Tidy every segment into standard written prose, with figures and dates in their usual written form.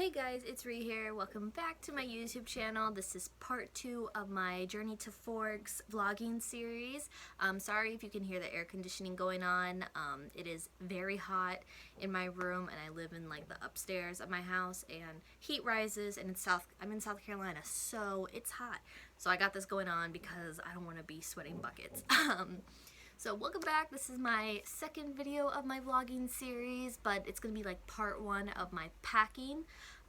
Hey guys, it's Ree here. Welcome back to my YouTube channel. This is part 2 of my Journey to Forks vlogging series. Sorry if you can hear the air conditioning going on. It is very hot in my room and I live in like the upstairs of my house and heat rises and I'm in South Carolina, so it's hot. So I got this going on because I don't want to be sweating buckets. So welcome back. This is my second video of my vlogging series, but it's going to be like part 1 of my packing.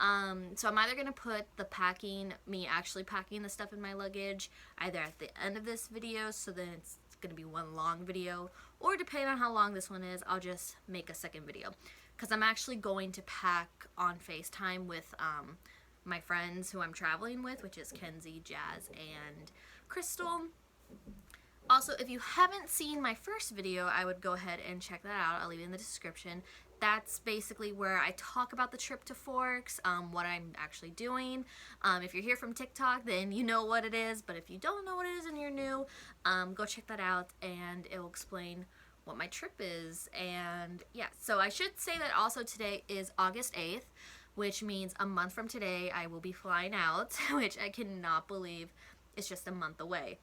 So I'm either going to put the packing, me actually packing the stuff in my luggage, either at the end of this video, so then it's going to be one long video, or depending on how long this one is, I'll just make a second video. Because I'm actually going to pack on FaceTime with my friends who I'm traveling with, which is Kenzie, Jazz, and Crystal. Also, if you haven't seen my first video, I would go ahead and check that out. I'll leave it in the description. That's basically where I talk about the trip to Forks, what I'm actually doing. If you're here from TikTok, then you know what it is, but if you don't know what it is and you're new, go check that out and it will explain what my trip is. And yeah, so I should say that also today is August 8th, which means a month from today I will be flying out, which I cannot believe it's just a month away.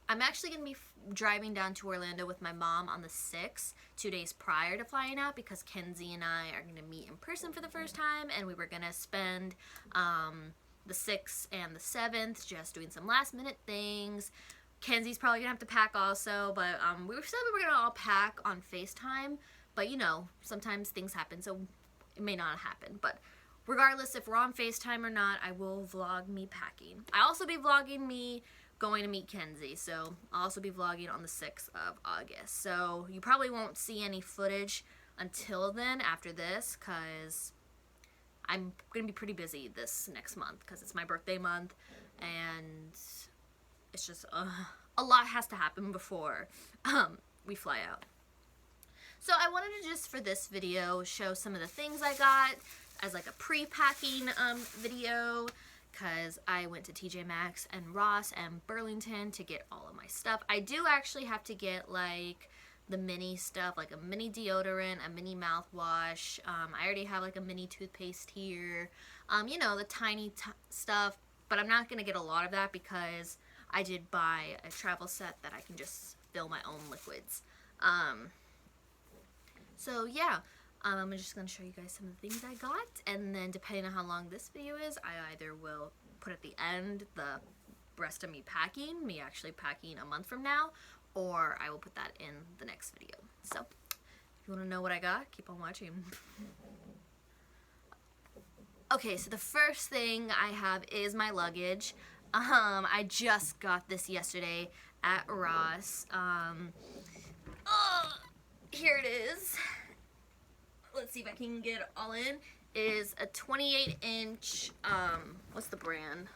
I'm actually going to be driving down to Orlando with my mom on the 6th, 2 days prior to flying out, because Kenzie and I are going to meet in person for the first time, and we were going to spend the 6th and the 7th just doing some last minute things. Kenzie's probably going to have to pack also, but we said we were going to all pack on FaceTime, but you know, sometimes things happen, so it may not happen. But regardless, if we're on FaceTime or not, I will vlog me packing. I'll also be vlogging me going to meet Kenzie, so I'll also be vlogging on the 6th of August. So you probably won't see any footage until then, after this, because I'm going to be pretty busy this next month because it's my birthday month and it's just a lot has to happen before we fly out. So I wanted to just for this video show some of the things I got as like a pre-packing video, because I went to TJ Maxx and Ross and Burlington to get all of my stuff. I do actually have to get like the mini stuff, like a mini deodorant, a mini mouthwash. I already have like a mini toothpaste here. You know, the tiny stuff, but I'm not going to get a lot of that because I did buy a travel set that I can just fill my own liquids. So yeah. I'm just going to show you guys some of the things I got, and then depending on how long this video is, I either will put at the end the rest of me packing, me actually packing a month from now, or I will put that in the next video. So, if you want to know what I got, keep on watching. Okay, so the first thing I have is my luggage. I just got this yesterday at Ross. Here it is. Let's see if I can get it all in. Is a 28-inch, what's the brand?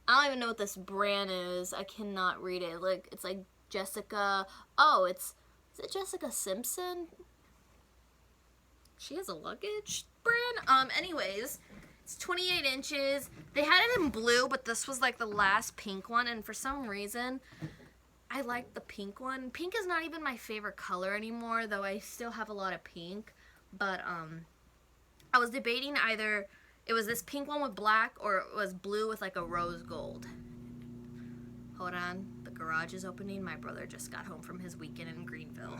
I don't even know what this brand is. I cannot read it. Like, it's like Jessica, is it Jessica Simpson? She has a luggage brand? Anyways, it's 28 inches. They had it in blue, but this was like the last pink one, and for some reason, I like the pink one. Pink is not even my favorite color anymore, though I still have a lot of pink. But I was debating either it was this pink one with black or it was blue with like a rose gold. Hold on, the garage is opening. My brother just got home from his weekend in Greenville.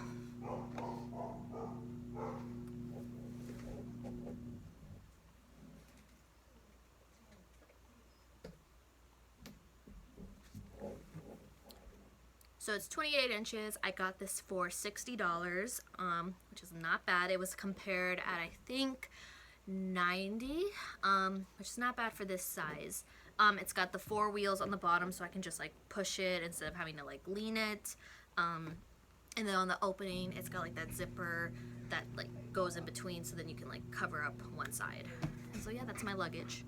So it's 28 inches. I got this for $60, which is not bad. It was compared at, I think, $90, which is not bad for this size. It's got the 4 wheels on the bottom, so I can just like push it instead of having to like lean it. And then on the opening, it's got like that zipper that like goes in between, so then you can like cover up one side. And so yeah, that's my luggage.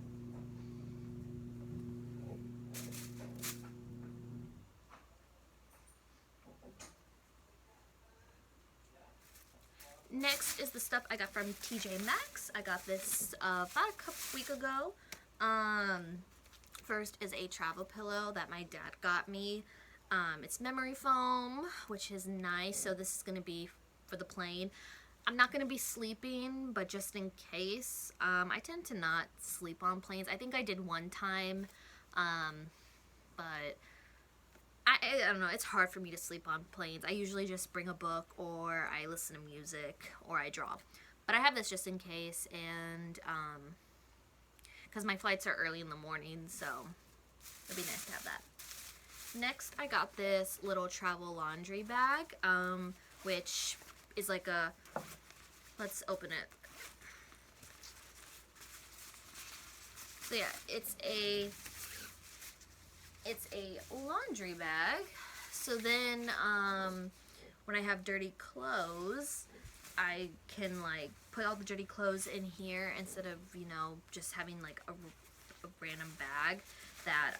Next is the stuff I got from TJ Maxx. I got this about a week ago. First is a travel pillow that my dad got me. It's memory foam, which is nice. So this is going to be for the plane. I'm not going to be sleeping, but just in case, I tend to not sleep on planes. I think I did one time, but I don't know, it's hard for me to sleep on planes. I usually just bring a book, or I listen to music, or I draw. But I have this just in case, and because my flights are early in the morning, so it'd be nice to have that. Next, I got this little travel laundry bag, which is like a, let's open it. So yeah, it's a laundry bag. So then when I have dirty clothes, I can like put all the dirty clothes in here instead of, you know, just having like a random bag that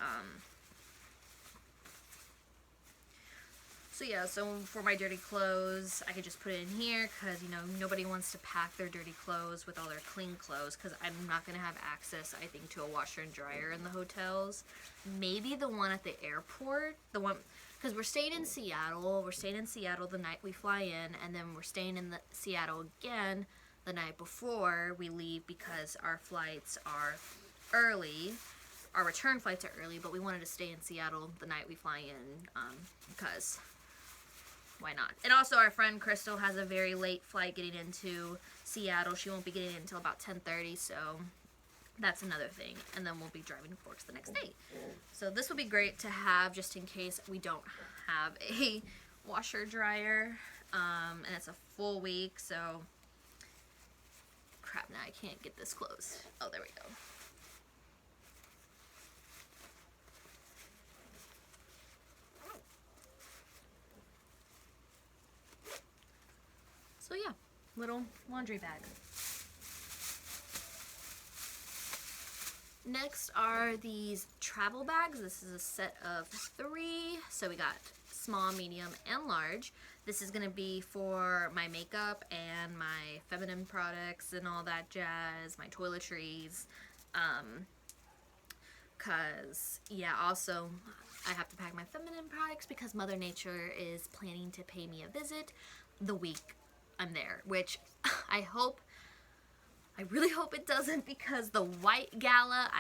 so yeah, so for my dirty clothes, I could just put it in here because, you know, nobody wants to pack their dirty clothes with all their clean clothes, because I'm not going to have access, I think, to a washer and dryer in the hotels. Maybe the one at the airport, the one, because we're staying in Seattle. We're staying in Seattle the night we fly in, and then we're staying in Seattle again the night before we leave because our flights are early. Our return flights are early, but we wanted to stay in Seattle the night we fly in because why not? And also our friend Crystal has a very late flight getting into Seattle. She won't be getting in until about 10:30, so that's another thing. And then we'll be driving to Forks the next day. So this would be great to have just in case we don't have a washer dryer. And it's a full week, so crap, now I can't get this closed. Oh, there we go. So yeah, little laundry bag. Next are these travel bags. This is a set of 3. So we got small, medium, and large. This is gonna be for my makeup and my feminine products and all that jazz, my toiletries. Cause yeah, also I have to pack my feminine products because Mother Nature is planning to pay me a visit the week I'm there, which I really hope it doesn't, because the white gala,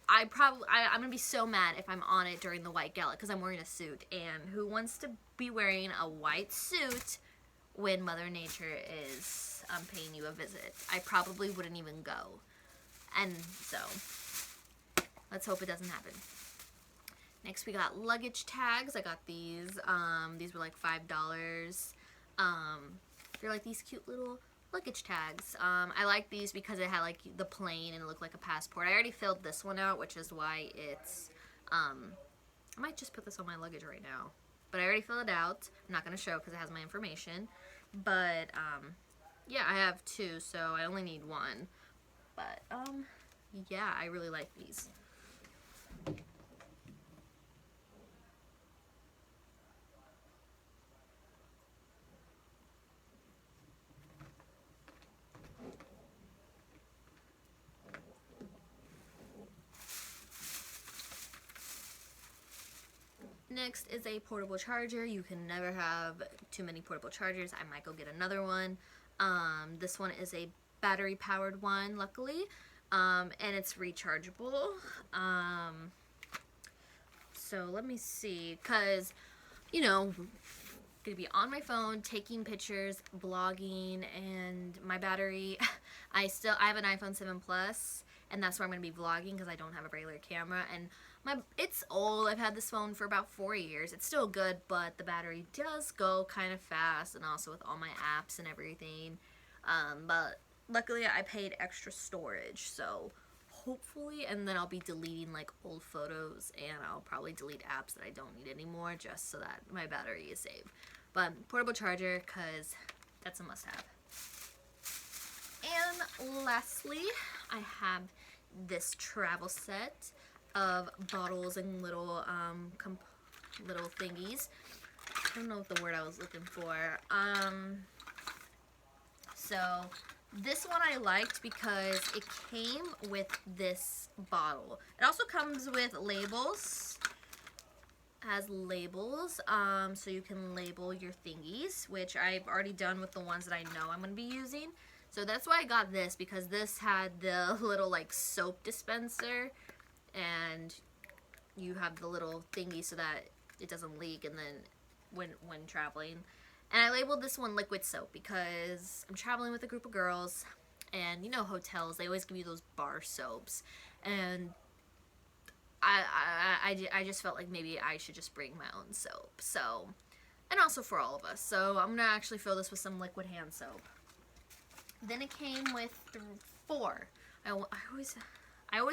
I'm gonna be so mad if I'm on it during the white gala because I'm wearing a suit, and who wants to be wearing a white suit when Mother Nature is paying you a visit? I probably wouldn't even go, and so let's hope it doesn't happen. Next we got luggage tags. I got these. These were like $5. They're like these cute little luggage tags. I like these because it had like the plane and it looked like a passport. I already filled this one out, which is why it's, I might just put this on my luggage right now. But I already filled it out. I'm not going to show because it has my information. But, yeah, I have 2, so I only need 1. But, yeah, I really like these. Next is a portable charger. You can never have too many portable chargers. I might go get another one. This one is a battery powered one, luckily, and it's rechargeable. So let me see, because, you know, gonna be on my phone taking pictures, vlogging, and my battery, I have an iPhone 7 Plus, and that's where I'm gonna be vlogging because I don't have a regular camera, and it's old. I've had this phone for about 4 years. It's still good, but the battery does go kind of fast, and also with all my apps and everything. But luckily I paid extra storage, so hopefully, and then I'll be deleting like old photos, and I'll probably delete apps that I don't need anymore just so that my battery is saved. But portable charger, because that's a must-have. And lastly, I have this travel set of bottles and little little thingies. I don't know what the word I was looking for. So this one I liked because it came with this bottle. It also comes with labels. has labels, so you can label your thingies, which I've already done with the ones that I know I'm going to be using. So that's why I got this, because this had the little like soap dispenser, and you have the little thingy so that it doesn't leak and then when traveling. And I labeled this one liquid soap because I'm traveling with a group of girls, and you know hotels, they always give you those bar soaps, and I just felt like maybe I should just bring my own soap. So, and also for all of us. So I'm gonna actually fill this with some liquid hand soap. Then it came with 4. I always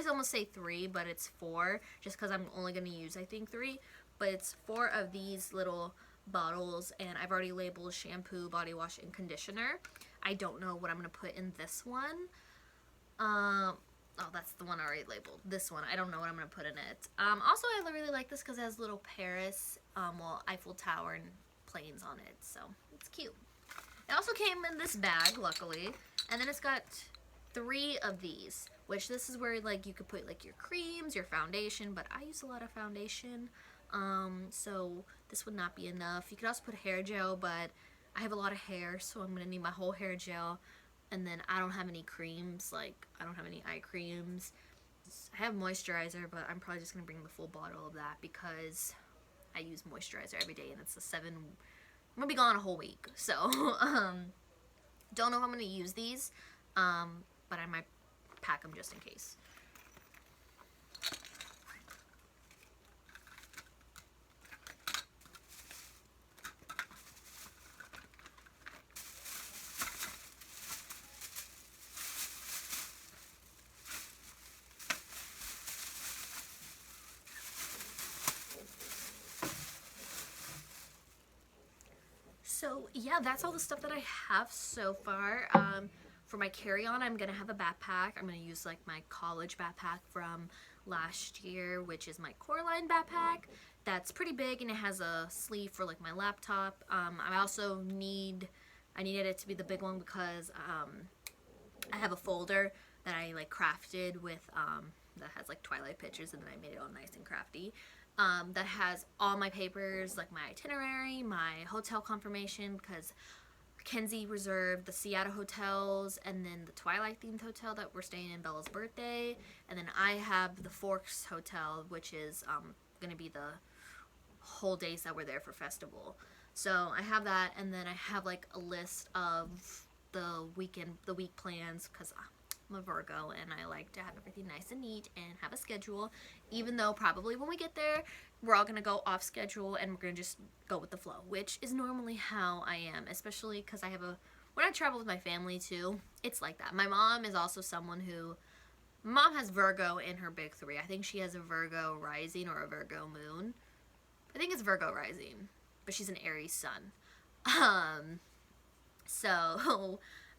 almost say 3, but it's 4, just because I'm only gonna use I think 3. But it's 4 of these little bottles, and I've already labeled shampoo, body wash, and conditioner. I don't know what I'm gonna put in this one. Oh, that's the one I already labeled. This one, I don't know what I'm going to put in it. Also, I really like this because it has little Paris, Eiffel Tower and planes on it. So, it's cute. It also came in this bag, luckily. And then it's got 3 of these, which this is where, like, you could put, like, your creams, your foundation. But I use a lot of foundation, so this would not be enough. You could also put hair gel, but I have a lot of hair, so I'm going to need my whole hair gel. And then I don't have any creams, like I don't have any eye creams. I have moisturizer, but I'm probably just going to bring the full bottle of that because I use moisturizer every day, and it's I'm going to be gone a whole week. So, don't know if I'm going to use these, but I might pack them just in case. So yeah, that's all the stuff that I have so far. For my carry-on, I'm gonna have a backpack. I'm gonna use like my college backpack from last year, which is my Coraline backpack. That's pretty big, and it has a sleeve for like my laptop. I needed it to be the big one because I have a folder that I like crafted with that has like Twilight pictures, and then I made it all nice and crafty. That has all my papers, like my itinerary, my hotel confirmation, because Kenzie reserved the Seattle hotels, and then the Twilight themed hotel that we're staying in Bella's birthday, and then I have the Forks hotel, which is going to be the whole days that we're there for festival. So I have that, and then I have like a list of the week plans, because I'm a Virgo and I like to have everything nice and neat and have a schedule, even though probably when we get there we're all gonna go off schedule and we're gonna just go with the flow, which is normally how I am, especially because when I travel with my family too, it's like that. My mom is also someone who, mom has Virgo in her big 3. I think she has a Virgo rising or a Virgo moon. I think it's Virgo rising, but she's an Aries sun.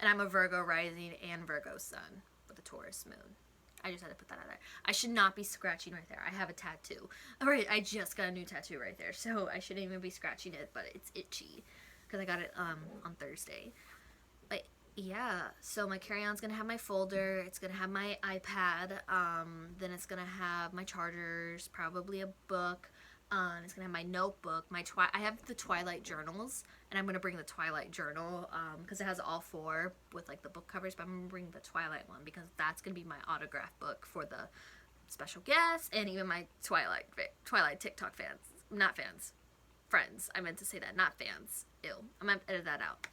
And I'm a Virgo rising and Virgo sun with a Taurus moon. I just had to put that out there. I should not be scratching right there. I have a tattoo. Alright, I just got a new tattoo right there, so I shouldn't even be scratching it, but it's itchy because I got it on Thursday. But yeah, so my carry-on's gonna have my folder, it's gonna have my iPad, then it's gonna have my chargers, probably a book. It's gonna have my notebook, I have the Twilight journals, and I'm gonna bring the Twilight journal because it has all 4 with like the book covers, but I'm gonna bring the Twilight one because that's gonna be my autograph book for the special guests and even my Twilight TikTok friends. I meant to say that, not fans. Ew, I'm gonna edit that out.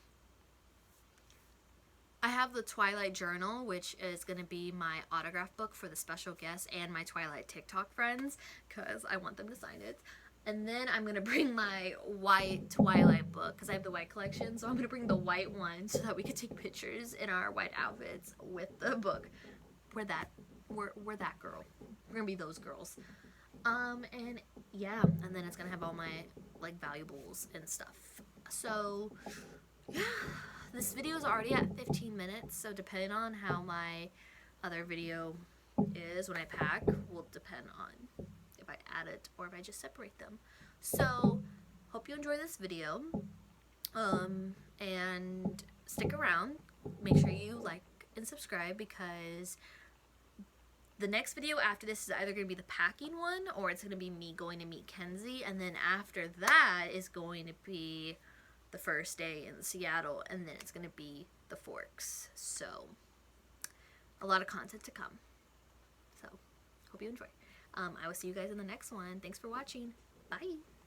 I have the Twilight journal, which is going to be my autograph book for the special guests and my Twilight TikTok friends, because I want them to sign it. And then I'm going to bring my white Twilight book, because I have the white collection, so I'm going to bring the white one so that we can take pictures in our white outfits with the book. We're that girl. We're going to be those girls. And yeah, and then it's going to have all my like valuables and stuff. So, yeah. This video is already at 15 minutes, so depending on how my other video is when I pack will depend on if I add it or if I just separate them. So, hope you enjoy this video, and stick around. Make sure you like and subscribe because the next video after this is either going to be the packing one, or it's going to be me going to meet Kenzie, and then after that is going to be the first day in Seattle, and then it's going to be the Forks. So a lot of content to come. So hope you enjoy. I will see you guys in the next one. Thanks for watching. Bye.